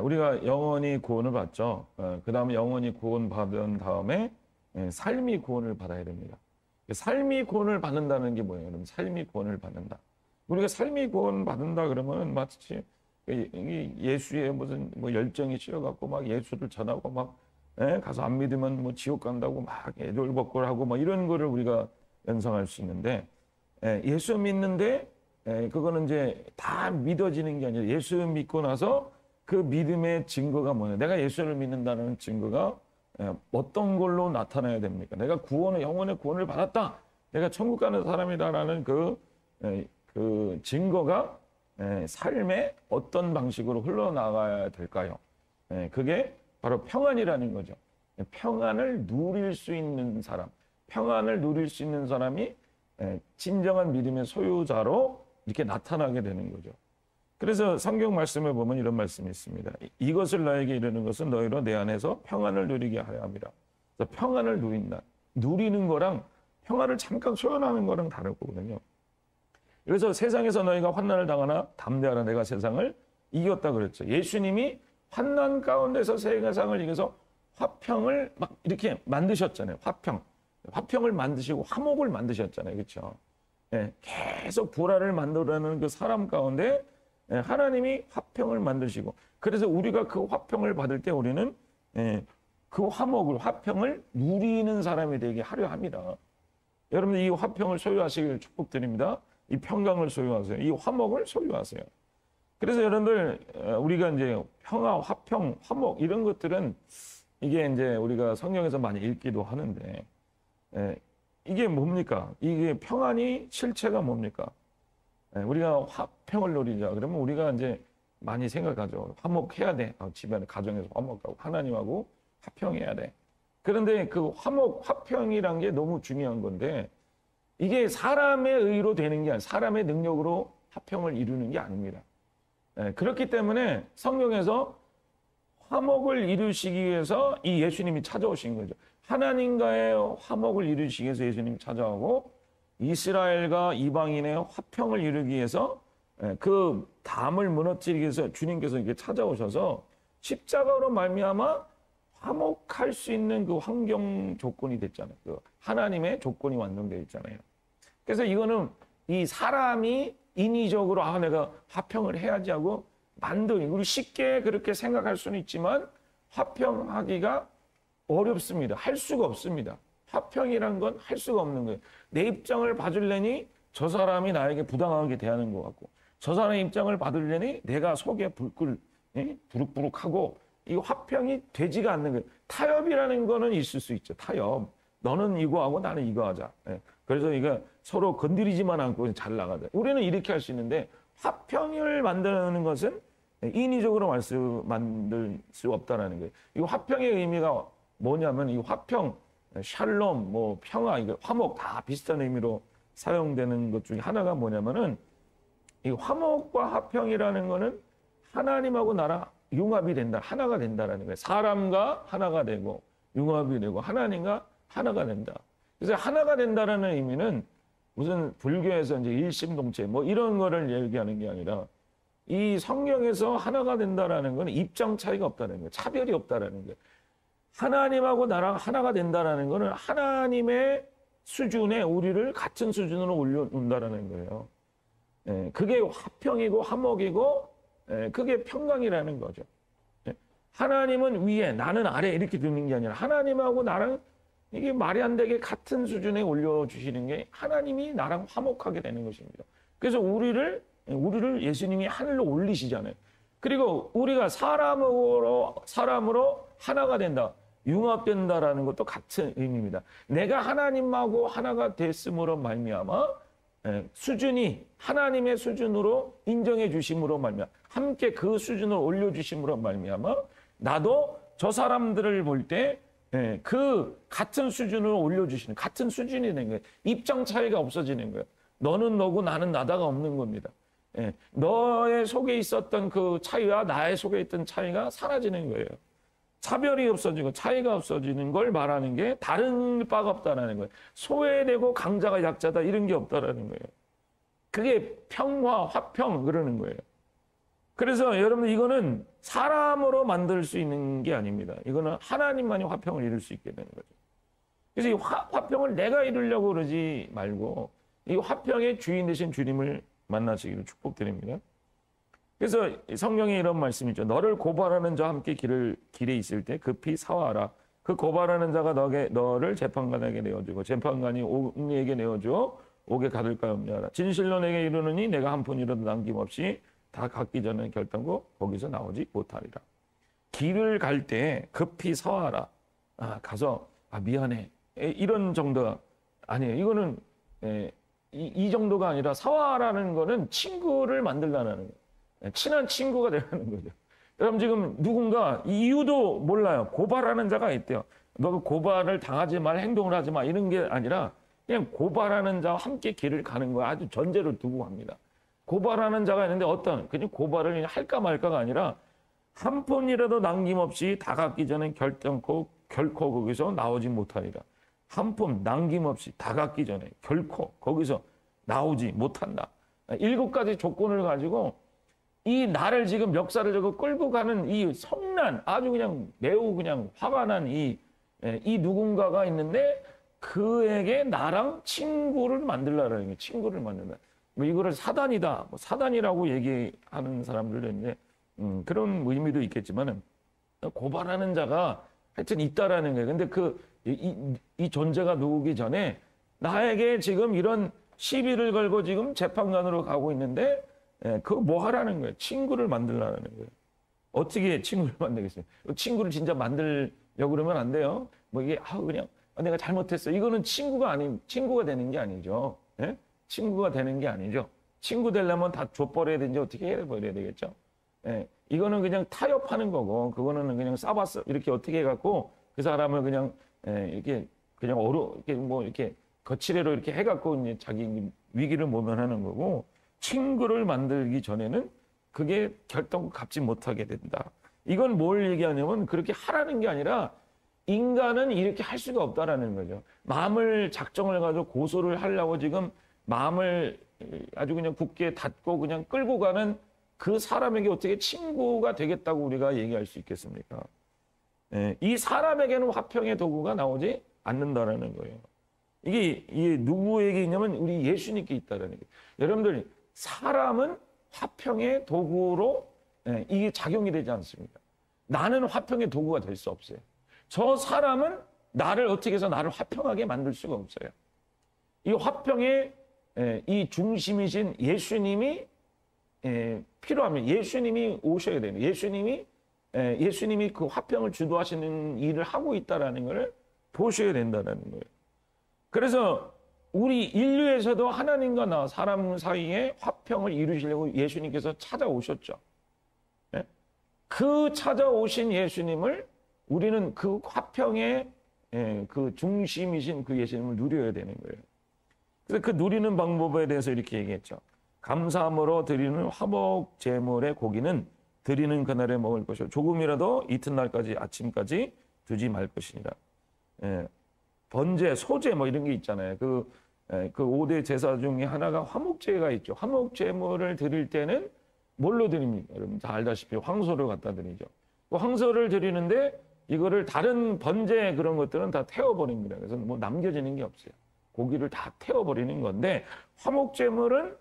우리가 영원히 구원을 받죠. 그 다음에 영원히 구원 받은 다음에 삶이 구원을 받아야 됩니다. 삶이 구원을 받는다는 게 뭐예요? 그럼 삶이 구원을 받는다. 우리가 삶이 구원 받는다 그러면 마치 예수의 무슨 뭐 열정이 실어갖고 막 예수를 전하고 막 가서 안 믿으면 뭐 지옥 간다고 막 애돌복걸하고 뭐 이런 거를 우리가 연상할 수 있는데 예수 믿는데 그거는 이제 다 믿어지는 게 아니라 예수 믿고 나서 그 믿음의 증거가 뭐냐? 내가 예수를 믿는다는 증거가 어떤 걸로 나타나야 됩니까? 내가 영혼의 구원을 받았다. 내가 천국 가는 사람이다라는 그 증거가 삶에 어떤 방식으로 흘러나가야 될까요? 그게 바로 평안이라는 거죠. 평안을 누릴 수 있는 사람, 평안을 누릴 수 있는 사람이 진정한 믿음의 소유자로 이렇게 나타나게 되는 거죠. 그래서 성경 말씀을 보면 이런 말씀이 있습니다. 이것을 나에게 이르는 것은 너희로 내 안에서 평안을 누리게 하려 함이라. 그래서 평안을 누린다. 누리는 거랑 평안을 잠깐 소연하는 거랑 다른 거거든요. 그래서 세상에서 너희가 환난을 당하나 담대하라 내가 세상을 이겼다 그랬죠. 예수님이 환난 가운데서 세상을 이겨서 화평을 막 이렇게 만드셨잖아요. 화평을 만드시고 화목을 만드셨잖아요. 그렇죠? 계속 불화를 만들어내는 그 사람 가운데 하나님이 화평을 만드시고 그래서 우리가 그 화평을 받을 때 우리는 그 화평을 누리는 사람이 되게 하려 합니다. 여러분 이 화평을 소유하시길 축복드립니다. 이 평강을 소유하세요. 이 화목을 소유하세요. 그래서 여러분들 우리가 이제 평화, 화평, 화목 이런 것들은 이게 이제 우리가 성경에서 많이 읽기도 하는데 이게 뭡니까? 이게 평안이 실체가 뭡니까? 우리가 화평을 누리자. 그러면 우리가 이제 많이 생각하죠. 화목해야 돼. 집안에 가정에서 화목하고 하나님하고 화평해야 돼. 그런데 그 화평이란 게 너무 중요한 건데 이게 사람의 의로 되는 게 아니라 사람의 능력으로 화평을 이루는 게 아닙니다. 그렇기 때문에 성경에서 화목을 이루시기 위해서 이 예수님이 찾아오신 거죠. 하나님과의 화목을 이루시기 위해서 예수님이 찾아오고 이스라엘과 이방인의 화평을 이루기 위해서 그 담을 무너뜨리기 위해서 주님께서 이렇게 찾아오셔서 십자가로 말미암아 화목할 수 있는 그 환경 조건이 됐잖아요. 그 하나님의 조건이 완성되어 있잖아요. 그래서 이거는 이 사람이 인위적으로 내가 화평을 해야지 하고 우리 쉽게 그렇게 생각할 수는 있지만 화평하기가 어렵습니다. 할 수가 없습니다. 화평이란 건 할 수가 없는 거예요. 내 입장을 봐주려니 저 사람이 나에게 부당하게 대하는 것 같고 저 사람의 입장을 받으려니 내가 속에 부룩부룩하고 이 화평이 되지가 않는 거예요. 타협이라는 거는 있을 수 있죠. 타협. 너는 이거 하고 나는 이거 하자. 그래서 이거 서로 건드리지만 않고 잘 나가자. 우리는 이렇게 할 수 있는데 화평을 만드는 것은 인위적으로 만들 수 없다라는 거예요. 이 화평의 의미가 뭐냐면 이 화평, 샬롬, 뭐 평화, 이거 화목 다 비슷한 의미로 사용되는 것 중에 하나가 뭐냐면은 이 화목과 화평이라는 거는 하나님하고 나랑 융합이 된다, 하나가 된다라는 거예요. 사람과 하나가 되고 융합이 되고 하나님과 하나가 된다. 그래서 하나가 된다라는 의미는 무슨 불교에서 이제 일심동체 뭐 이런 거를 얘기하는 게 아니라 이 성경에서 하나가 된다라는 건 입장 차이가 없다는 거예요. 차별이 없다라는 거예요. 하나님하고 나랑 하나가 된다라는 거는 하나님의 수준에 우리를 같은 수준으로 올려놓는다라는 거예요. 그게 화평이고 화목이고 그게 평강이라는 거죠. 하나님은 위에 나는 아래 이렇게 두는 게 아니라 하나님하고 나랑 이게 말이 안 되게 같은 수준에 올려주시는 게 하나님이 나랑 화목하게 되는 것입니다. 그래서 우리를 예수님이 하늘로 올리시잖아요. 그리고 우리가 사람으로 하나가 된다. 융합된다라는 것도 같은 의미입니다. 내가 하나님하고 하나가 됐음으로 말미암아 수준이 하나님의 수준으로 인정해 주심으로 말미암아 함께 그 수준으로 올려주심으로 말미암아 나도 저 사람들을 볼 때 그 같은 수준으로 올려주시는 같은 수준이 된 거예요. 입장 차이가 없어지는 거예요. 너는 너고 나는 나다가 없는 겁니다. 너의 속에 있었던 그 차이와 나의 속에 있던 차이가 사라지는 거예요. 차별이 없어지고 차이가 없어지는 걸 말하는 게 다른 바가 없다라는 거예요. 소외되고 강자가 약자다 이런 게 없다라는 거예요. 그게 평화, 화평 그러는 거예요. 그래서 여러분 이거는 사람으로 만들 수 있는 게 아닙니다. 이거는 하나님만이 화평을 이룰 수 있게 되는 거죠. 그래서 이 화평을 내가 이루려고 그러지 말고 이 화평의 주인 되신 주님을 만나시기를 축복드립니다. 그래서 성경에 이런 말씀이 있죠. 너를 고발하는 자와 함께 길에 있을 때 급히 사와라. 그 고발하는 자가 너를 재판관에게 내어주고 재판관이 옥리에게 내어주어 옥에 가둘까 염려하라. 진실로 내게 이르노니 내가 한 푼이라도 남김없이 다 갖기 전에 결단코 거기서 나오지 못하리라. 길을 갈 때 급히 사와라. 가서 미안해. 이런 정도가 아니에요. 이거는 이 정도가 아니라 사와라는 거는 친구를 만들라는 거예요. 친한 친구가 되라는 거죠. 여러분 지금 누군가 이유도 몰라요. 고발하는 자가 있대요. 너 고발을 당하지 말, 행동을 하지 마 이런 게 아니라 그냥 고발하는 자와 함께 길을 가는 거야. 아주 전제를 두고 합니다. 고발하는 자가 있는데 그냥 고발을 할까 말까가 아니라 한 푼이라도 남김없이 다 갖기 전에 결코 거기서 나오지 못하리라. 한 푼 남김없이 다 갖기 전에 결코 거기서 나오지 못한다. 7가지 조건을 가지고 이 나를 지금 역사를 저거 끌고 가는 이 성난 아주 그냥 매우 그냥 화가 난 이 누군가가 있는데 그에게 나랑 친구를 만들라라는 게 친구를 만든다. 뭐 이거를 사단이다, 뭐 사단이라고 얘기하는 사람들도 있는데 그런 의미도 있겠지만은 고발하는 자가 하여튼 있다라는 거예요. 근데 이 존재가 누구기 전에 나에게 지금 이런 시비를 걸고 지금 재판관으로 가고 있는데 그거 뭐 하라는 거예요? 친구를 만들라는 거예요. 어떻게 친구를 만들겠어요? 친구를 진짜 만들려고 그러면 안 돼요. 뭐 이게 그냥 내가 잘못했어. 이거는 친구가 되는 게 아니죠. 예? 친구가 되는 게 아니죠. 친구 되려면 다 줘버려야 되는지 어떻게 해버려야 되겠죠. 예. 이거는 그냥 타협하는 거고, 그거는 그냥 싸봤어. 이렇게 어떻게 해갖고 그 사람을 그냥 이렇게 그냥 이렇게 거칠애로 이렇게 해갖고 이제 자기 위기를 모면하는 거고, 친구를 만들기 전에는 그게 결단코 갚지 못하게 된다. 이건 뭘 얘기하냐면 그렇게 하라는 게 아니라 인간은 이렇게 할 수가 없다라는 거죠. 마음을 작정을 가지고 고소를 하려고 지금 마음을 아주 그냥 굳게 닫고 그냥 끌고 가는 그 사람에게 어떻게 친구가 되겠다고 우리가 얘기할 수 있겠습니까? 이 사람에게는 화평의 도구가 나오지 않는다라는 거예요. 이게 누구에게 있냐면 우리 예수님께 있다라는 거예요. 여러분들 사람은 화평의 도구로 이게 작용이 되지 않습니다. 나는 화평의 도구가 될 수 없어요. 저 사람은 나를 어떻게 해서 나를 화평하게 만들 수가 없어요. 이 화평의 이 중심이신 예수님이 필요하면 예수님이 오셔야 돼요. 예수님이 그 화평을 주도하시는 일을 하고 있다라는 걸 보셔야 된다는 거예요. 그래서 우리 인류에서도 하나님과 사람 사이에 화평을 이루시려고 예수님께서 찾아오셨죠. 그 찾아오신 예수님을 우리는 그 화평의 그 중심이신 그 예수님을 누려야 되는 거예요. 그래서 그 누리는 방법에 대해서 이렇게 얘기했죠. 감사함으로 드리는 화목 제물의 고기는 드리는 그날에 먹을 것이요 조금이라도 이튿날까지 아침까지 두지 말 것이니라. 번제, 소제 뭐 이런 게 있잖아요. 그 5대 제사 중에 하나가 화목제가 있죠. 화목제물을 드릴 때는 뭘로 드립니까? 여러분 다 알다시피 황소를 갖다 드리죠. 그 황소를 드리는데 이거를 다른 번제 그런 것들은 다 태워버립니다. 그래서 뭐 남겨지는 게 없어요. 고기를 다 태워버리는 건데 화목제물은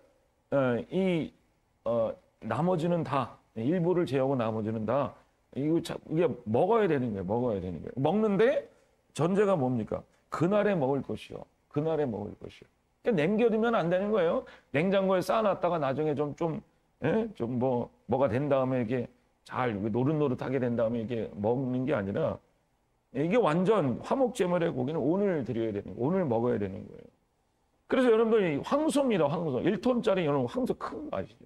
나머지는 다 일부를 제하고 나머지는 다 이게 먹어야 되는 거예요. 먹어야 되는 거예요. 먹는데 전제가 뭡니까? 그날에 먹을 것이요. 그날에 먹을 것이요. 그러니까 남겨두면 안 되는 거예요. 냉장고에 쌓아놨다가 나중에 뭐가 된 다음에 이게 잘 노릇노릇하게 된 다음에 이게 먹는 게 아니라 이게 완전 화목제물의 고기는 오늘 드려야 되는 거예요. 오늘 먹어야 되는 거예요. 그래서 여러분들이 황소입니다. 황소. 1톤짜리 여러분 황소 큰 거 아시죠?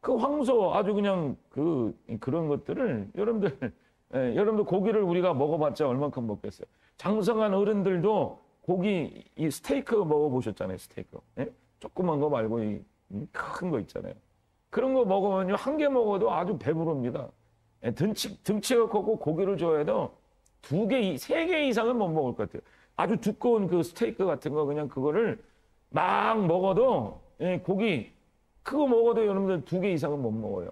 그 황소 아주 그냥 그런 것들을 여러분들 고기를 우리가 먹어봤자 얼만큼 먹겠어요. 장성한 어른들도 고기 이 스테이크 먹어보셨잖아요. 스테이크. 조그만 거 말고 이 큰 거 있잖아요. 그런 거 먹으면 한 개 먹어도 아주 배부릅니다. 등치가 크고 고기를 좋아해도 2개, 3개 이상은 못 먹을 것 같아요. 아주 두꺼운 그 스테이크 같은 거 그냥 그거를 막 먹어도 고기 그거 먹어도 여러분들 2개 이상은 못 먹어요.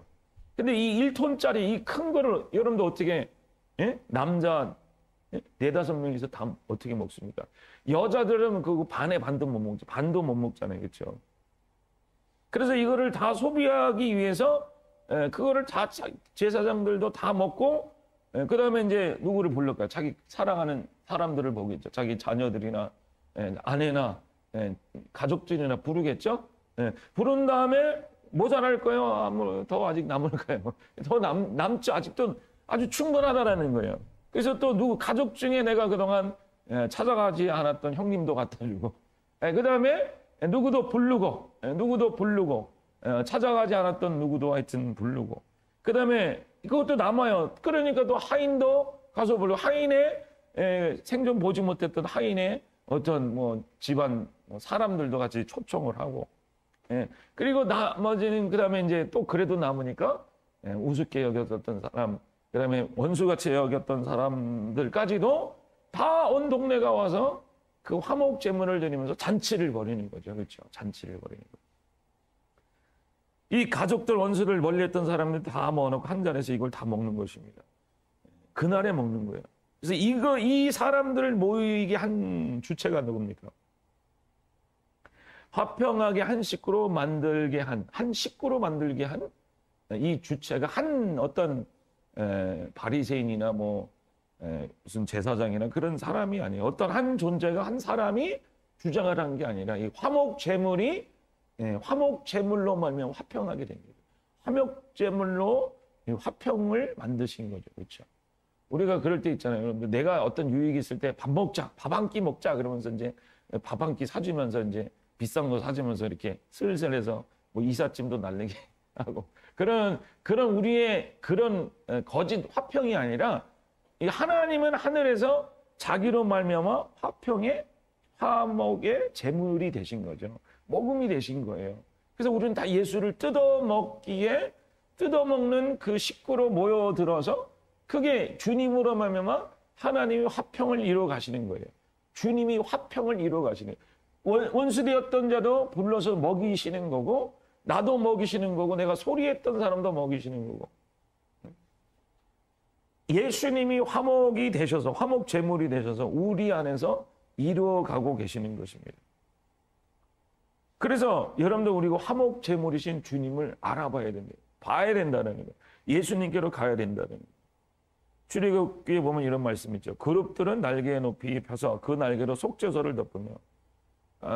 근데 이 1톤짜리 이 큰 거를 여러분들 어떻게 예? 남자 네다섯 명이서 다 어떻게 먹습니까? 여자들은 그거 반에 반도 못 먹죠. 반도 못 먹잖아요. 그렇죠? 그래서 이거를 다 소비하기 위해서 그거를 다 제사장들도 다 먹고 그다음에 이제 누구를 불렀까요? 자기 사랑하는 사람들을 보겠죠. 자기 자녀들이나 아내나 가족들이나 부르겠죠. 부른 다음에 모자랄 거예요? 더 아직 남을까요? 더 남죠. 아직도 아주 충분하다라는 거예요. 그래서 또 누구 가족 중에 내가 그동안 찾아가지 않았던 형님도 갖다 주고 그다음에 누구도 부르고 찾아가지 않았던 누구도 하여튼 부르고 그다음에 그것도 남아요. 그러니까 또 하인도 가서 부르고 하인의 생전 보지 못했던 하인의 어떤 뭐 집안 사람들도 같이 초청을 하고 그리고 나머지는 그다음에 이제 또 그래도 남으니까 우습게 여겼던 사람 그다음에 원수같이 여겼던 사람들까지도 다 온 동네가 와서 그 화목 제물을 드리면서 잔치를 벌이는 거죠. 그렇죠? 잔치를 벌이는 거죠. 이 가족들 원수를 멀리했던 사람들 다 모아놓고 한 자리에서 이걸 다 먹는 것입니다. 그날에 먹는 거예요. 그래서 이 사람들을 모이게 한 주체가 누굽니까? 화평하게 한 식구로 만들게 한 이 주체가 한 어떤 바리새인이나 뭐 무슨 제사장이나 그런 사람이 아니에요. 어떤 한 존재가 한 사람이 주장을 한 게 아니라 이 화목 제물이 화목 제물로 말미암아 화평하게 된 거예요. 화목 제물로 화평을 만드신 거죠. 그렇죠? 우리가 그럴 때 있잖아요. 여러분들 내가 어떤 유익이 있을 때 밥 먹자, 밥 한 끼 먹자 그러면서 이제 밥 한 끼 사주면서 이제 비싼 거 사주면서 이렇게 슬슬해서 뭐 이삿짐도 날리게 하고 그런 우리의 그런 거짓 화평이 아니라 이 하나님은 하늘에서 자기로 말미암아 화목의 제물이 되신 거죠. 먹음이 되신 거예요. 그래서 우리는 다 예수를 뜯어먹는 그 식구로 모여들어서 그게 주님으로 말미암아 하나님이 화평을 이루어 가시는 거예요. 주님이 화평을 이루어 가시는 거예요. 원수되었던 자도 불러서 먹이시는 거고 나도 먹이시는 거고 내가 소리했던 사람도 먹이시는 거고 예수님이 화목이 되셔서 화목 제물이 되셔서 우리 안에서 이루어가고 계시는 것입니다. 그래서 여러분들 우리가 화목 제물이신 주님을 알아봐야 됩니다. 봐야 된다는 거예요. 예수님께로 가야 된다는 거예요. 출애굽기에 보면 이런 말씀 있죠. 그룹들은 날개 높이 펴서 그 날개로 속죄소를 덮으며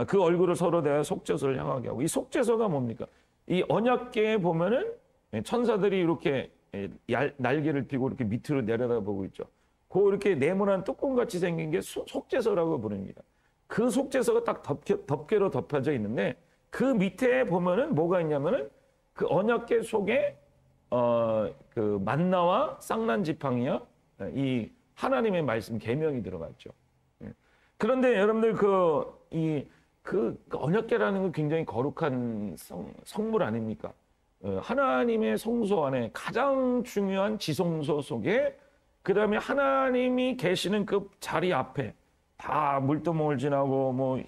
그 얼굴을 서로 대하여 속죄소를 향하게 하고 이 속죄소가 뭡니까? 이 언약궤에 보면은 천사들이 이렇게 날개를 펴고 이렇게 밑으로 내려다보고 있죠. 그 이렇게 네모난 뚜껑같이 생긴 게 속죄소라고 부릅니다. 그 속죄소가 딱 덮개로 덮여져 있는데 그 밑에 보면은 뭐가 있냐면은 그 언약궤 속에 그 만나와 쌍난 지팡이야 이 하나님의 말씀 계명이 들어가 있죠. 그런데 여러분들 그 언약궤라는 건 굉장히 거룩한 성물 아닙니까? 하나님의 성소 안에 가장 중요한 지성소 속에 그다음에 하나님이 계시는 그 자리 앞에 다 물두멍을 지나고 뭐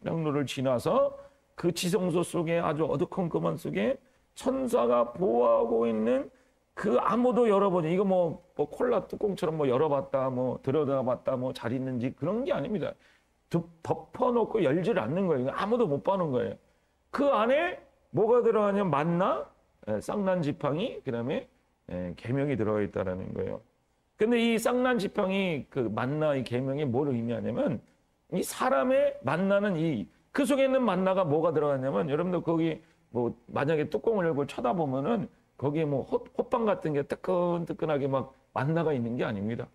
향로를 지나서 그 지성소 속에 아주 어두컴컴한 속에 천사가 보호하고 있는 그 아무도 열어보지 이거 뭐 콜라 뚜껑처럼 뭐 열어봤다 뭐 들여다봤다 뭐 잘 있는지 그런 게 아닙니다. 덮어놓고 열질 않는 거예요. 아무도 못 봐는 거예요. 그 안에 뭐가 들어가냐면 만나, 쌍난 지팡이, 그다음에 계명이 들어가 있다라는 거예요. 근데 이 쌍난 지팡이 그 만나 이 계명이 뭘 의미하냐면 이 사람의 만나는 그 속에 있는 만나가 뭐가 들어가냐면 여러분들 거기 뭐 만약에 뚜껑을 열고 쳐다보면은 거기에 뭐 호빵 같은 게 뜨끈뜨끈하게 막 만나가 있는 게 아닙니다.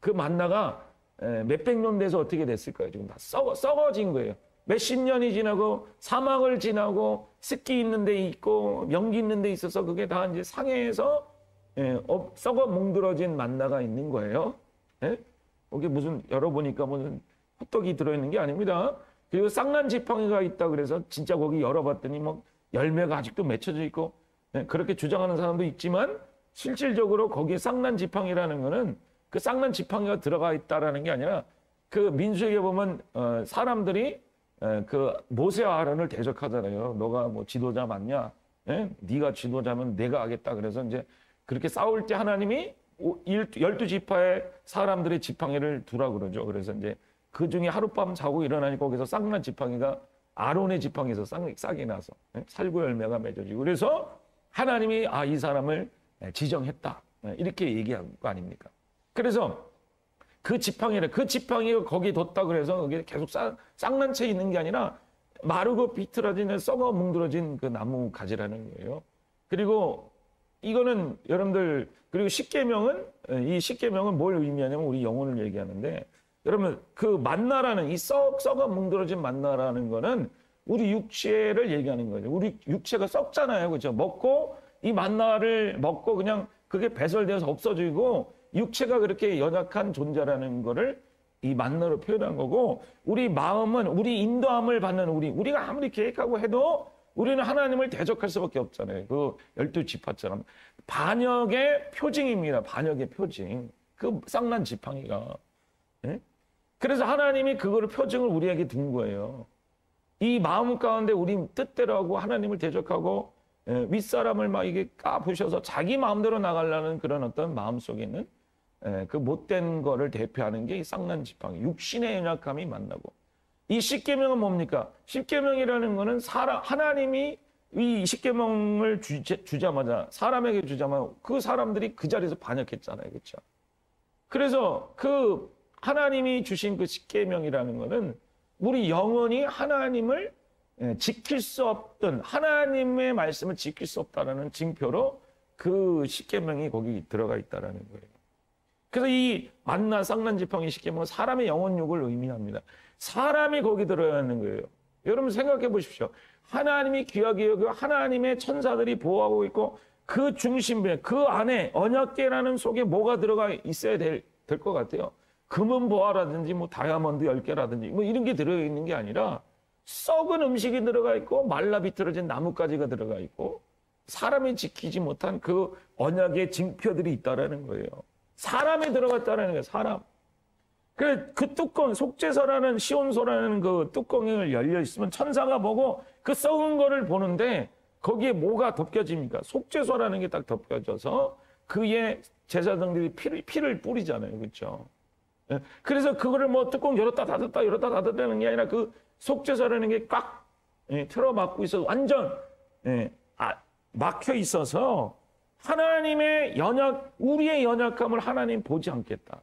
그 만나가 몇백 년 돼서 어떻게 됐을까요? 지금 다 썩어진 거예요. 몇십 년이 지나고 사막을 지나고 습기 있는 데 있고 연기 있는 데 있어서 그게 다 이제 상해에서 썩어 뭉들어진 만나가 있는 거예요. 거기 무슨 열어보니까 무슨 호떡이 들어있는 게 아닙니다. 그리고 쌍난 지팡이가 있다 그래서 진짜 거기 열어봤더니 뭐 열매가 아직도 맺혀져 있고 그렇게 주장하는 사람도 있지만 실질적으로 거기에 쌍난 지팡이라는 거는 그 쌍난 지팡이가 들어가 있다라는 게 아니라 그 민수에게 보면 사람들이 그 모세와 아론을 대적하잖아요. 너가 뭐 지도자 맞냐? 예? 네가 지도자면 내가 하겠다. 그래서 이제 그렇게 싸울 때 하나님이 12지파의 사람들의 지팡이를 두라 그러죠. 그래서 이제 그 중에 하룻밤 자고 일어나니까 거기서 싹난 지팡이가 아론의 지팡이에서 싹이 나서 살구 열매가 맺어지고, 그래서 하나님이 이 사람을 지정했다, 이렇게 얘기한 거 아닙니까? 그래서 그 지팡이가 거기에 뒀다 그래서 거기에 계속 싹난 채 있는 게 아니라 마르고 비틀어진 썩어 뭉들어진 그 나무 가지라는 거예요. 그리고 이거는 여러분들, 그리고 이 십계명은 뭘 의미하냐면 우리 영혼을 얘기하는데, 여러분 그 만나라는 이 썩어 뭉들어진 만나라는 거는 우리 육체를 얘기하는 거죠. 우리 육체가 썩잖아요, 그렇죠? 먹고 이 만나를 먹고 그냥 그게 배설되어서 없어지고 육체가 그렇게 연약한 존재라는 거를 이 만나로 표현한 거고, 우리 마음은 우리 인도함을 받는 우리가 아무리 계획하고 해도 우리는 하나님을 대적할 수밖에 없잖아요. 그 12지파처럼 반역의 표징입니다. 반역의 표징. 그 쌍난 지팡이가. 예? 그래서 하나님이 그거를 표징을 우리에게 둔 거예요. 이 마음 가운데 우리 뜻대로 하고 하나님을 대적하고 윗사람을 막 이게 까부셔서 자기 마음대로 나가려는 그런 어떤 마음 속에 있는 그 못된 거를 대표하는 게 이 쌍난 지팡이, 육신의 연약함이 만나고. 이 십계명은 뭡니까? 십계명이라는 거는 하나님이 이 십계명을 주자마자, 사람에게 주자마자 그 사람들이 그 자리에서 반역했잖아요, 그렇죠? 그래서 그 하나님이 주신 그 십계명이라는 거는 우리 영혼이 하나님을 지킬 수 없던, 하나님의 말씀을 지킬 수 없다라는 징표로 그 십계명이 거기 들어가 있다라는 거예요. 그래서 이 만나 쌍난 지팡이 십계명은 사람의 영혼육을 의미합니다. 사람이 거기 들어야 하는 거예요. 여러분 생각해 보십시오. 하나님이 귀하게 여기고 하나님의 천사들이 보호하고 있고 그 중심부에, 그 안에 언약궤라는 속에 뭐가 들어가 있어야 될 것 같아요. 금은 보화라든지 뭐 다이아몬드 10개라든지 뭐 이런 게 들어있는 게 아니라 썩은 음식이 들어가 있고 말라 비틀어진 나뭇가지가 들어가 있고 사람이 지키지 못한 그 언약의 징표들이 있다라는 거예요. 사람이 들어갔다라는 거예요. 사람. 그 뚜껑, 속죄서라는 시온소라는 그 뚜껑이 열려 있으면 천사가 보고 그 썩은 거를 보는데 거기에 뭐가 덮여집니까? 속죄서라는 게 딱 덮여져서 그의 제사장들이 피를 뿌리잖아요. 그렇죠? 그래서 그거를 뭐 뚜껑 열었다 닫았다 열었다 닫았다는 게 아니라 그 속죄서라는 게 꽉 틀어막고 있어서 완전 막혀 있어서 하나님의 우리의 연약함을 하나님 보지 않겠다.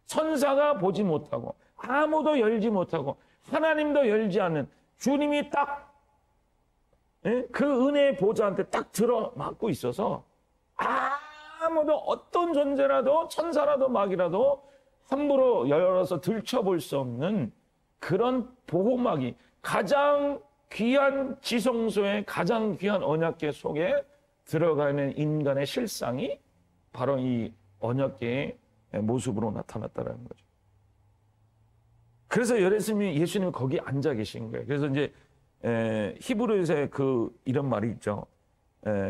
천사가 보지 못하고 아무도 열지 못하고 하나님도 열지 않는 주님이 딱 그 은혜의 보좌한테 딱 들어막고 있어서 아무도 어떤 존재라도 천사라도 막이라도 함부로 열어서 들춰볼 수 없는 그런 보호막이, 가장 귀한 지성소의 가장 귀한 언약궤 속에 들어가는 인간의 실상이 바로 이 언약궤의 모습으로 나타났다는 거죠. 그래서 예수님이 거기 앉아 계신 거예요. 그래서 이제 히브리서에 이런 말이 있죠.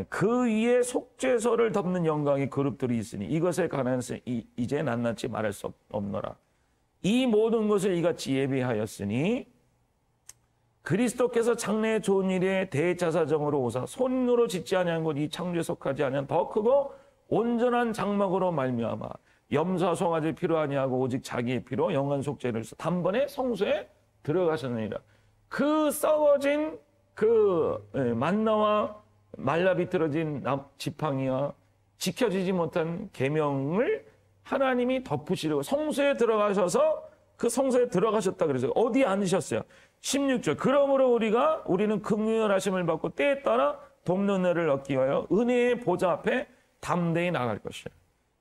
그 위에 속죄소를 덮는 영광의 그룹들이 있으니 이것에 관해서 이제 낱낱이 말할 수 없노라. 이 모든 것을 이같이 예비하였으니 그리스도께서 장래의 좋은 일에 대자사정으로 오사 손으로 짓지 아니한 것 이 창조에 속하지 아니한 더 크고 온전한 장막으로 말미암아 염소와 송아지 피로 아니하고 오직 자기의 피로 영원 속죄를 해서 단번에 성소에 들어가셨느니라. 그 썩어진 그 만나와 말라 비틀어진 지팡이와 지켜지지 못한 계명을 하나님이 덮으시려고 성소에 들어가셔서 그 성소에 들어가셨다 그래서 어디에 앉으셨어요? 16절. 그러므로 우리는 긍휼하심을 받고 때에 따라 돕는 은혜를 얻기 위하여 은혜의 보좌 앞에 담대히 나갈 것이야.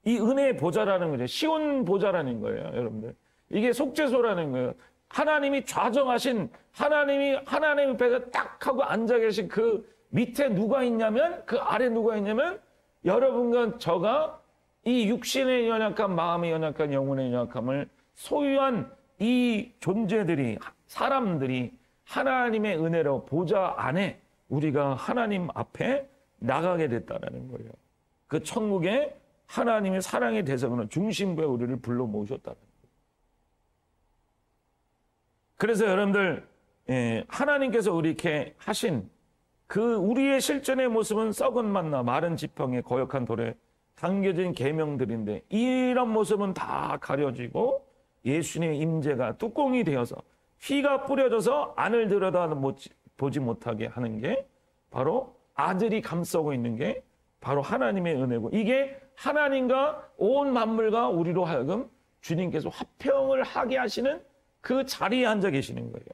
이 은혜의 보좌라는 거죠. 시온 보좌라는 거예요, 여러분들. 이게 속죄소라는 거예요. 하나님이 좌정하신, 하나님 앞에서 딱 하고 앉아 계신 그 밑에 누가 있냐면, 그 아래 누가 있냐면 여러분과 저가 이 육신의 연약함, 마음의 연약함, 영혼의 연약함을 소유한 이 존재들이, 사람들이 하나님의 은혜로 보좌 안에 우리가 하나님 앞에 나가게 됐다는 거예요. 그 천국에 하나님의 사랑의 대상으로 중심부에 우리를 불러 모으셨다는 거예요. 그래서 여러분들, 하나님께서 우리 이렇게 하신 그 우리의 실존의 모습은 썩은 만나, 마른 지팡이, 거역한 돌에 당겨진 계명들인데 이런 모습은 다 가려지고 예수님의 임재가 뚜껑이 되어서 피가 뿌려져서 안을 들여다 보지 못하게 하는 게 바로 아들이 감싸고 있는 게 바로 하나님의 은혜고, 이게 하나님과 온 만물과 우리로 하여금 주님께서 화평을 하게 하시는 그 자리에 앉아 계시는 거예요.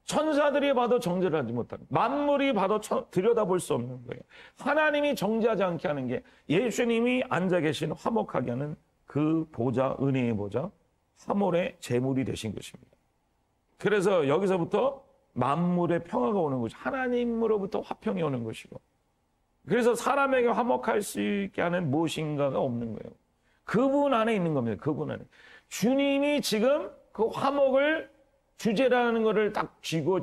천사들이 봐도 정죄를 하지 못하는, 만물이 봐도 들여다볼 수 없는 거예요. 하나님이 정죄하지 않게 하는 게 예수님이 앉아 계신 화목하게 하는 그 보좌, 은혜의 보좌, 화몰의 제물이 되신 것입니다. 그래서 여기서부터 만물의 평화가 오는 것이 하나님으로부터 화평이 오는 것이고, 그래서 사람에게 화목할 수 있게 하는 무엇인가가 없는 거예요. 그분 안에 있는 겁니다. 그분 안에. 주님이 지금 그 화목을 주제라는 것을 딱 쥐고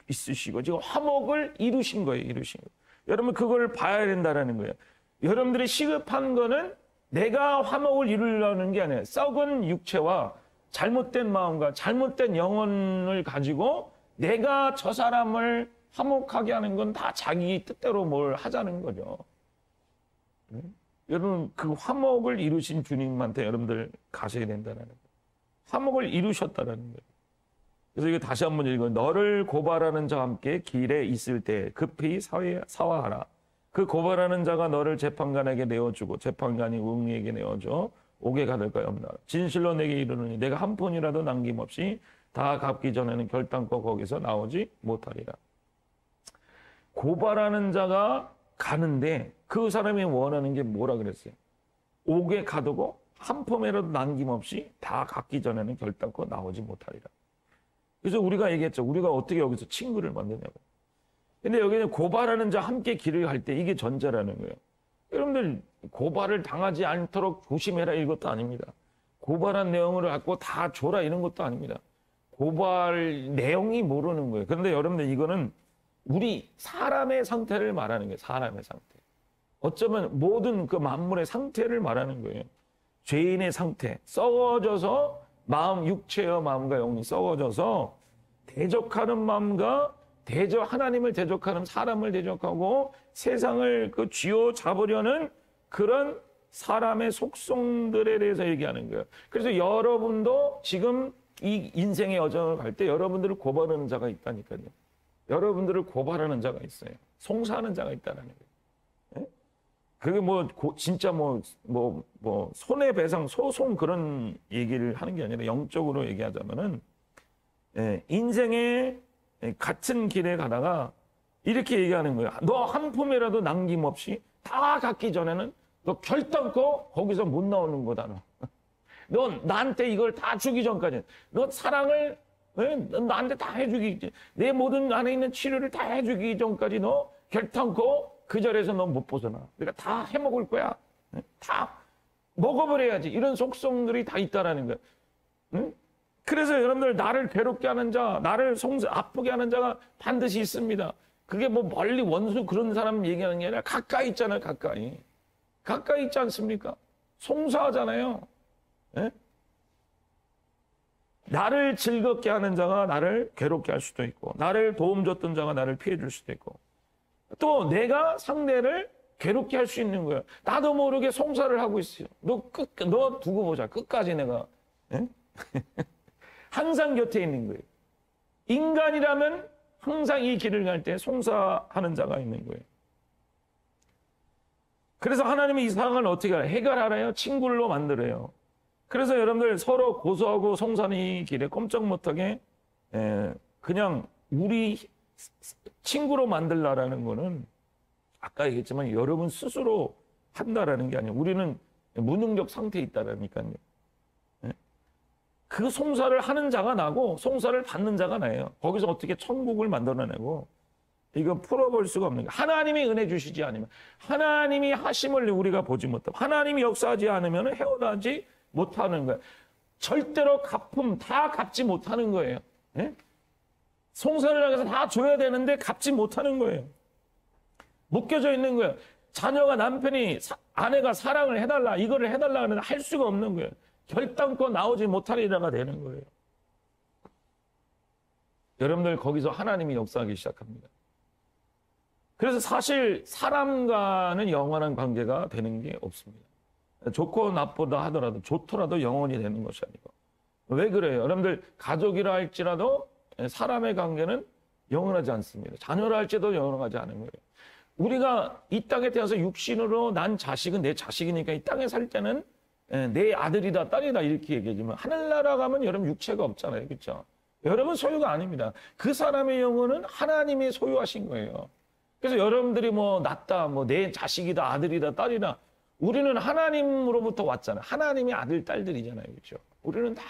있으시고 지금 화목을 이루신 거예요. 이루신 거예요. 여러분 그걸 봐야 된다는 거예요. 여러분들이 시급한 거는 내가 화목을 이루려는 게 아니에요. 썩은 육체와 잘못된 마음과 잘못된 영혼을 가지고 내가 저 사람을 화목하게 하는 건 다 자기 뜻대로 뭘 하자는 거죠. 여러분 그 화목을 이루신 주님한테 여러분들 가셔야 된다는 거예요. 화목을 이루셨다는 거예요. 그래서 이거 다시 한번 읽어요. 너를 고발하는 자와 함께 길에 있을 때 급히 사화하라. 그 고발하는 자가 너를 재판관에게 내어주고 재판관이 웅이에게 내어줘 오게 가둘까요 없나. 진실로 내게 이르노니 내가 한 푼이라도 남김없이 다 갚기 전에는 결단코 거기서 나오지 못하리라. 고발하는 자가 가는데 그 사람이 원하는 게 뭐라 그랬어요? 옥에 가두고 한 푼이라도 남김없이 다 갚기 전에는 결단코 나오지 못하리라. 그래서 우리가 얘기했죠. 우리가 어떻게 여기서 친구를 만드냐고. 근데 여기는 고발하는 자 함께 길을 갈 때 이게 전제라는 거예요. 여러분들 고발을 당하지 않도록 조심해라 이것도 아닙니다. 고발한 내용을 갖고 다 줘라 이런 것도 아닙니다. 고발 내용이 모르는 거예요. 그런데 여러분들 이거는 우리 사람의 상태를 말하는 거예요. 사람의 상태. 어쩌면 모든 그 만물의 상태를 말하는 거예요. 죄인의 상태, 썩어져서 마음, 육체와 마음과 영이 썩어져서 대적하는 마음과 하나님을 대적하는 사람을 대적하고 세상을 그 쥐어 잡으려는 그런 사람의 속성들에 대해서 얘기하는 거예요. 그래서 여러분도 지금 이 인생의 여정을 갈 때 여러분들을 고발하는 자가 있다니까요. 여러분들을 고발하는 자가 있어요. 송사하는 자가 있다는 거예요. 그게 진짜 손해배상, 소송 그런 얘기를 하는 게 아니라 영적으로 얘기하자면은, 인생의 같은 길에 가다가 이렇게 얘기하는 거예요. 너 한 푼이라도 남김없이 다 갚기 전에는 너 결단코 거기서 못 나오는 거다. 너 나한테 이걸 다 주기 전까지, 너 사랑을 나한테 다 해주기, 내 모든 안에 있는 치료를 다 해주기 전까지 너 결단코 그 자리에서 넌 못 벗어나. 그러니까 다 해먹을 거야. 다 먹어버려야지. 이런 속성들이 다 있다라는 거야. 응? 그래서 여러분들 나를 괴롭게 하는 자, 나를 아프게 하는 자가 반드시 있습니다. 그게 멀리 원수 그런 사람 얘기하는 게 아니라 가까이 있잖아요. 가까이. 가까이 있지 않습니까? 송사하잖아요. 예? 나를 즐겁게 하는 자가 나를 괴롭게 할 수도 있고, 나를 도움 줬던 자가 나를 피해 줄 수도 있고, 또 내가 상대를 괴롭게 할 수 있는 거예요. 나도 모르게 송사를 하고 있어요. 너 두고 보자. 끝까지 내가. 예? 항상 곁에 있는 거예요. 인간이라면 항상 이 길을 갈 때 송사하는 자가 있는 거예요. 그래서 하나님이 이 상황을 어떻게 해결하래요? 친구로 만들어요. 그래서 여러분들 서로 고소하고 송사하는 이 길에 꼼짝 못하게 그냥 우리 친구로 만들라라는 거는 아까 얘기했지만 여러분 스스로 한다라는 게 아니에요. 우리는 무능력 상태에 있다라니까요. 그 송사를 하는 자가 나고 송사를 받는 자가 나예요. 거기서 어떻게 천국을 만들어내고 이거 풀어볼 수가 없는 거예요. 하나님이 은혜 주시지 않으면, 하나님이 하심을 우리가 보지 못하고, 하나님이 역사하지 않으면 헤어나지 못하는 거예요. 절대로 다 갚지 못하는 거예요. 예? 송사를 하면서 다 줘야 되는데 갚지 못하는 거예요. 묶여져 있는 거예요. 자녀가 아내가 사랑을 해달라, 이거를 해달라 하는데 할 수가 없는 거예요. 결단코 나오지 못하리라가 되는 거예요. 여러분들 거기서 하나님이 역사하기 시작합니다. 그래서 사실 사람과는 영원한 관계가 되는 게 없습니다. 좋고 나쁘다 하더라도 좋더라도 영원히 되는 것이 아니고. 왜 그래요? 여러분들 가족이라 할지라도 사람의 관계는 영원하지 않습니다. 자녀라 할지도 영원하지 않은 거예요. 우리가 이 땅에 태어나서 육신으로 난 자식은 내 자식이니까 이 땅에 살 때는 내 아들이다 딸이다 이렇게 얘기하지만 하늘나라 가면 여러분 육체가 없잖아요. 그렇죠? 여러분 소유가 아닙니다. 그 사람의 영혼은 하나님이 소유하신 거예요. 그래서 여러분들이 뭐 낫다, 뭐 내 자식이다, 아들이다, 딸이다. 우리는 하나님으로부터 왔잖아요. 하나님의 아들, 딸들이잖아요. 그렇죠? 우리는 다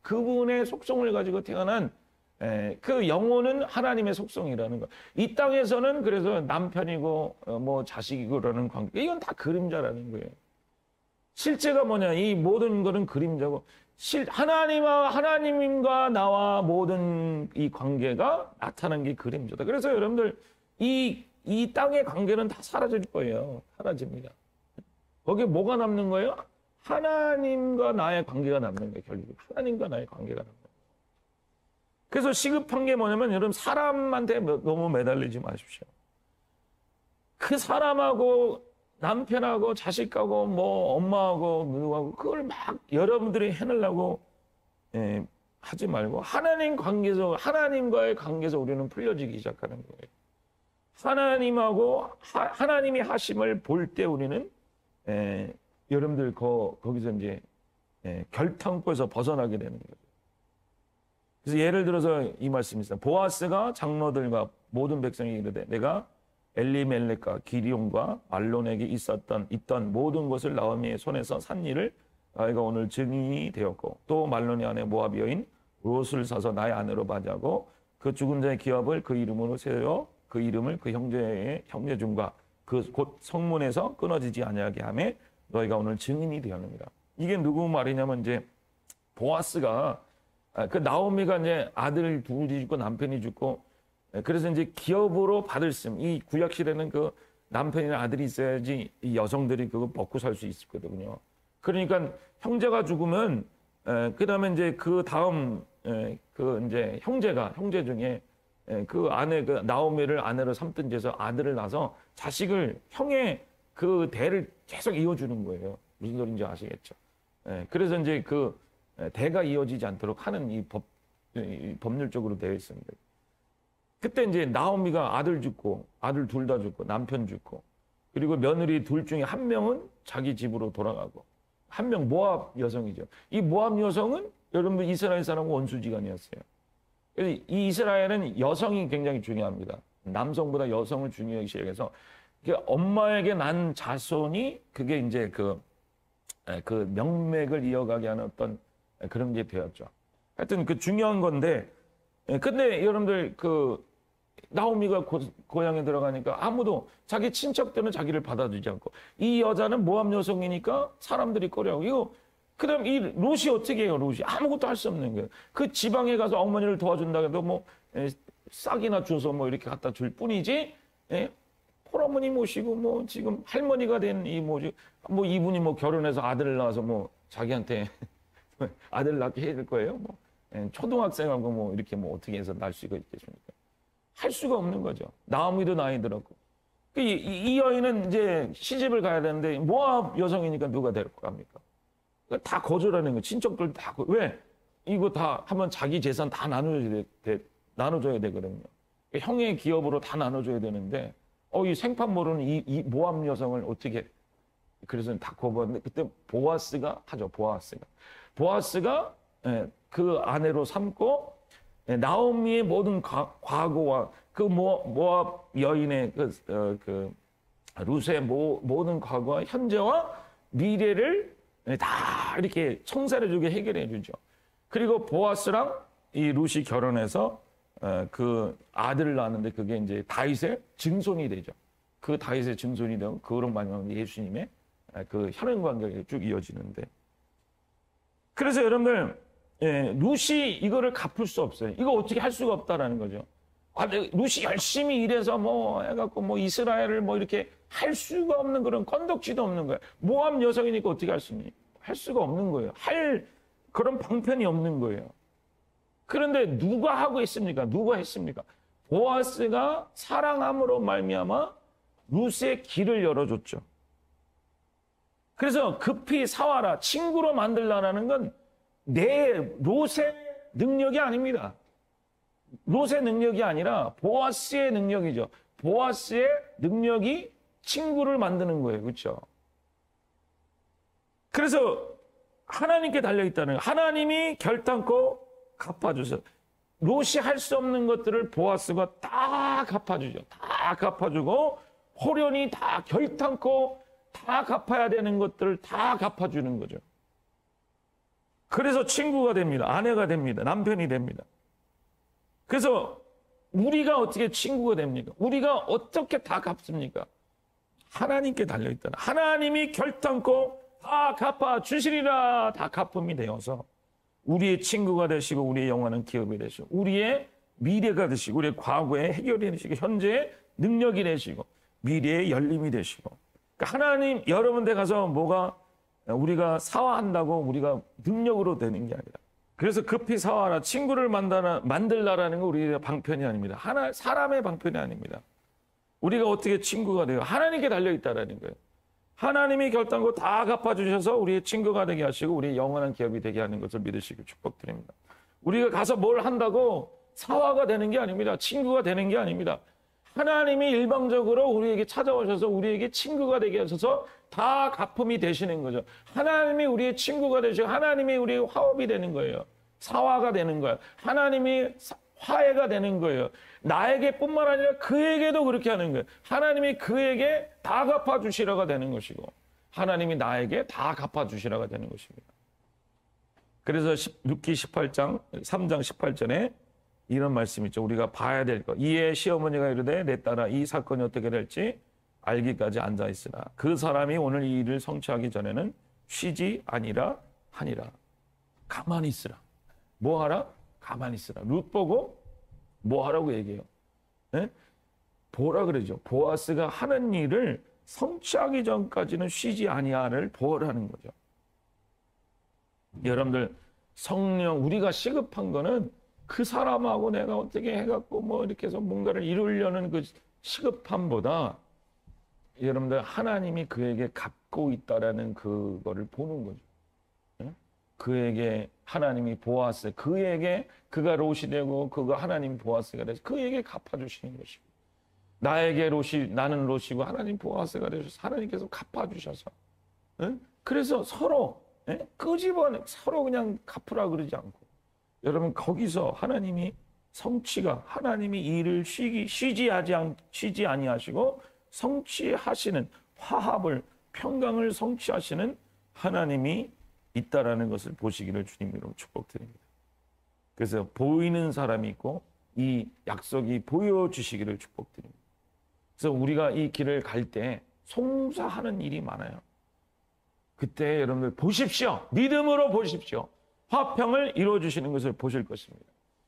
그분의 속성을 가지고 태어난 그 영혼은 하나님의 속성이라는 거. 이 땅에서는 그래서 남편이고 뭐 자식이고라는 관계. 이건 다 그림자라는 거예요. 실제가 뭐냐? 이 모든 것은 그림자고 하나님과 나와 모든 이 관계가 나타난 게 그림자다. 그래서 여러분들 이 땅의 관계는 다 사라질 거예요. 사라집니다. 거기에 뭐가 남는 거예요? 하나님과 나의 관계가 남는 거예요. 결국 하나님과 나의 관계가 남는 거예요. 그래서 시급한 게 뭐냐면 여러분 사람한테 너무 매달리지 마십시오. 그 사람하고 남편하고 자식하고 뭐 엄마하고 누구하고 그걸 막 여러분들이 해내려고 하지 말고 하나님과의 관계에서 우리는 풀려지기 시작하는 거예요. 하나님이 하심을 볼 때 우리는 여러분들 거기서 이제 결탄고에서 벗어나게 되는 거죠. 그래서 예를 들어서 이 말씀이 있어요. 보아스가 장로들과 모든 백성이 이르되 내가 엘리멜렉과 기리온과 말론에게 있던 모든 것을 나오미의 손에서 산 일을 나이가 오늘 증인이 되었고 또 말론이 아내 모압 여인 롯을 사서 나의 아내로 맞이하고 그 죽은 자의 기업을 그 이름으로 세워 그 이름을 그 형제의 형제 중과 그 곧 성문에서 끊어지지 아니하게 하며 너희가 오늘 증인이 되었느니라. 이게 누구 말이냐면 이제 보아스가 그 나오미가 이제 아들 둘이 죽고 남편이 죽고 그래서 이제 기업으로 받을 이 구약 시대는 그 남편이나 아들이 있어야지 이 여성들이 그거 먹고 살 수 있거든요. 그러니까 형제가 죽으면 그다음에 이제 그 다음 그 이제 형제 중에 그 아내 그 나오미를 아내로 삼든지 해서 아들을 낳아서 자식을 형의 그 대를 계속 이어주는 거예요. 무슨 소리인지 아시겠죠? 그래서 이제 그 대가 이어지지 않도록 하는 이 법률적으로 되어 있습니다. 그때 이제 나오미가 아들 죽고 아들 둘 다 죽고 남편 죽고 그리고 며느리 둘 중에 한 명은 자기 집으로 돌아가고 한 명 모압 여성이죠. 이 모압 여성은 여러분 이스라엘 사람과 원수지간이었어요. 이 이스라엘은 여성이 굉장히 중요합니다. 남성보다 여성을 중요하게 시작해서 엄마에게 난 자손이 그게 이제 그 명맥을 이어가게 하는 어떤 그런 게 되었죠. 하여튼 그 중요한 건데, 근데 여러분들 그 나오미가 고향에 들어가니까 아무도 자기 친척들은 자기를 받아주지 않고 이 여자는 모압 여성이니까 사람들이 꺼려하고 이거 그다음 이 롯이 어떻게 해요? 롯이 아무것도 할 수 없는 거예요. 그 지방에 가서 어머니를 도와준다 해도 뭐 싹이나 줘서 뭐 이렇게 갖다 줄 뿐이지. 홀어머니 모시고 뭐 지금 할머니가 된 이 뭐지 뭐 이분이 뭐 결혼해서 아들을 낳아서 뭐 자기한테 아들 낳게 해야 될 거예요. 뭐 초등학생하고 뭐 이렇게 뭐 어떻게 해서 낳을 수가 있겠습니까? 할 수가 없는 거죠. 나오미도 나이 들었고 이 여인은 이제 시집을 가야 되는데 모압 여성이니까 누가 데리고 갑니까? 다 거절하는 거예요. 친척들 다 왜? 이거 다 하면 자기 재산 다 나눠줘야 되거든요. 형의 기업으로 다 나눠줘야 되는데 이 생판 모르는 이 모압 여성을 어떻게 그래서 다 거부하는데 그때 보아스가 하죠. 보아스가 그 아내로 삼고 나오미의 모든 과거와 그 모압 여인의 그 룻의 모든 과거와 현재와 미래를 다 이렇게 청산해주게 해결해주죠. 그리고 보아스랑 이 룻이 결혼해서 그 아들을 낳았는데 그게 이제 다윗의 증손이 되죠. 그 다윗의 증손이 되고 그로 말미암아 예수님의 그 혈연 관계가 쭉 이어지는데 그래서 여러분들 룻이 이거를 갚을 수 없어요. 이거 어떻게 할 수가 없다라는 거죠. 룻이 열심히 일해서 뭐 해갖고 뭐 이스라엘을 뭐 이렇게 할 수가 없는 그런 건덕지도 없는 거예요. 모압 여성이니까 어떻게 할 수 있니? 할 수가 없는 거예요. 할 그런 방편이 없는 거예요. 그런데 누가 하고 있습니까? 누가 했습니까? 보아스가 사랑함으로 말미암아 룻의 길을 열어줬죠. 그래서 급히 사와라, 친구로 만들라는 건 내 롯의 능력이 아닙니다. 롯의 능력이 아니라 보아스의 능력이죠. 보아스의 능력이 친구를 만드는 거예요. 그렇죠? 그래서 하나님께 달려있다는 거예요. 하나님이 결단코 갚아주세요. 롯이 할 수 없는 것들을 보아스가 다 갚아주죠. 다 갚아주고 호련히 다 결단코 다 갚아야 되는 것들을 다 갚아주는 거죠. 그래서 친구가 됩니다. 아내가 됩니다. 남편이 됩니다. 그래서 우리가 어떻게 친구가 됩니까? 우리가 어떻게 다 갚습니까? 하나님께 달려있다. 하나님이 결단코 다 갚아주시리라. 다 갚음이 되어서 우리의 친구가 되시고 우리의 영원한 기업이 되시고 우리의 미래가 되시고 우리의 과거의 해결이 되시고 현재의 능력이 되시고 미래의 열림이 되시고 그러니까 하나님 여러분 데 가서 뭐가 우리가 사화한다고 우리가 능력으로 되는 게 아니라 그래서 급히 사화하라 친구를 만들라라는 건 우리의 방편이 아닙니다. 사람의 방편이 아닙니다. 우리가 어떻게 친구가 돼요? 하나님께 달려있다라는 거예요. 하나님이 결단코 다 갚아주셔서 우리의 친구가 되게 하시고 우리의 영원한 기업이 되게 하는 것을 믿으시고 축복드립니다. 우리가 가서 뭘 한다고 사화가 되는 게 아닙니다. 친구가 되는 게 아닙니다. 하나님이 일방적으로 우리에게 찾아오셔서 우리에게 친구가 되게 하셔서 다 갚음이 되시는 거죠. 하나님이 우리의 친구가 되시고 하나님이 우리의 화합이 되는 거예요. 사화가 되는 거예요. 하나님이 화해가 되는 거예요. 나에게뿐만 아니라 그에게도 그렇게 하는 거예요. 하나님이 그에게 다 갚아주시라가 되는 것이고 하나님이 나에게 다 갚아주시라가 되는 것입니다. 그래서 룻기 18장 3장 18절에 이런 말씀이 있죠. 우리가 봐야 될 것. 이에 시어머니가 이르되 내 딸아 이 사건이 어떻게 될지 알기까지 앉아있으라. 그 사람이 오늘 이 일을 성취하기 전에는 쉬지 아니라 하니라. 가만히 있으라. 뭐 하라? 가만히 있으라. 룻 보고 뭐 하라고 얘기해요? 네? 보라 그러죠. 보아스가 하는 일을 성취하기 전까지는 쉬지 아니하를 보라는 거죠. 여러분들 성령 우리가 시급한 거는 그 사람하고 내가 어떻게 해갖고 뭐 이렇게 해서 뭔가를 이루려는 그 시급함보다 여러분들 하나님이 그에게 갚고 있다라는 그거를 보는 거죠. 네? 그에게 하나님이 보아스, 그에게 그가 롯이 되고 그가 하나님 보아스가 돼서 그에게 갚아주시는 것이고 나에게 롯이 나는 롯이고 하나님 보아스가 되셔서 하나님께서 갚아주셔서 네? 그래서 서로 네? 끄집어내 서로 그냥 갚으라 그러지 않고 여러분 거기서 하나님이 성취가 하나님이 일을 쉬지 아니하시고 성취하시는 화합을 평강을 성취하시는 하나님이 있다라는 것을 보시기를 주님으로 축복드립니다. 그래서 보이는 사람이 있고 이 약속이 보여주시기를 축복드립니다. 그래서 우리가 이 길을 갈 때 송사하는 일이 많아요. 그때 여러분들 보십시오. 믿음으로 보십시오. 화평을 이루어주시는 것을 보실 것입니다.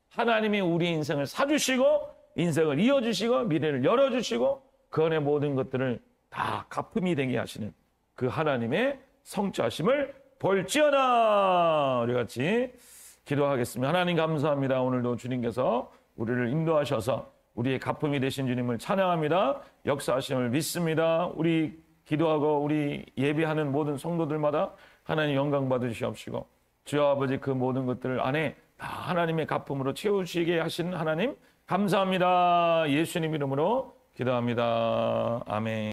하나님이 우리 인생을 사주시고 인생을 이어주시고 미래를 열어주시고 그 안에 모든 것들을 다 갚음이 되게 하시는 그 하나님의 성취하심을 볼지어다. 우리 같이 기도하겠습니다. 하나님 감사합니다. 오늘도 주님께서 우리를 인도하셔서 우리의 갚음이 되신 주님을 찬양합니다. 역사하심을 믿습니다. 우리 기도하고 우리 예배하는 모든 성도들마다 하나님 영광 받으시옵시고 주여 아버지 그 모든 것들 안에 다 하나님의 갚음으로 채우시게 하신 하나님 감사합니다. 예수님 이름으로 기도합니다. 아멘.